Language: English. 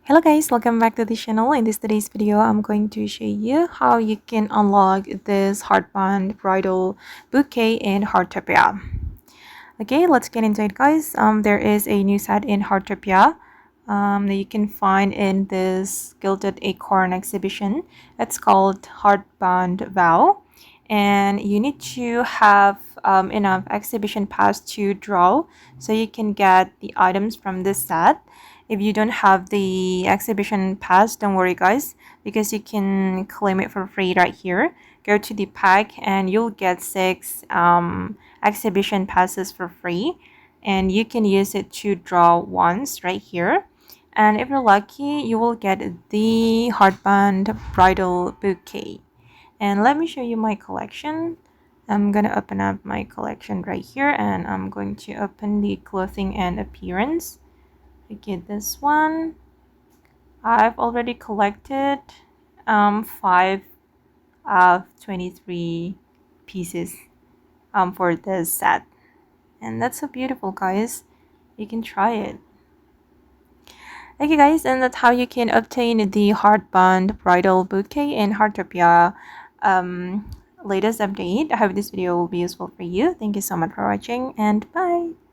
Hello guys, welcome back to the channel. In today's video, I'm going to show you how you can unlock this Heartbond Bridal Bouquet in Heartopia. Okay, let's get into it guys. There is a new set in Heartopia that you can find in this Gilded Acorn Exhibition. It's called Heartbound Vow, and you need to have enough exhibition pass to draw so you can get the items from this set. If you don't have the exhibition pass, don't worry guys, because you can claim it for free right here. Go to the pack and you'll get 6 exhibition passes for free, and you can use it to draw once right here. And if you're lucky, you will get the Heartbond Bridal Bouquet. And let me show you my collection. I'm gonna open up my collection right here, and I'm going to open the clothing and appearance. Okay, this one I've already collected 5 of 23 pieces for this set, and that's so beautiful guys. You can try it. Okay guys, and that's how you can obtain the Heartbond Bridal Bouquet in Heartopia latest update. I hope this video will be useful for you. Thank you so much for watching, and bye.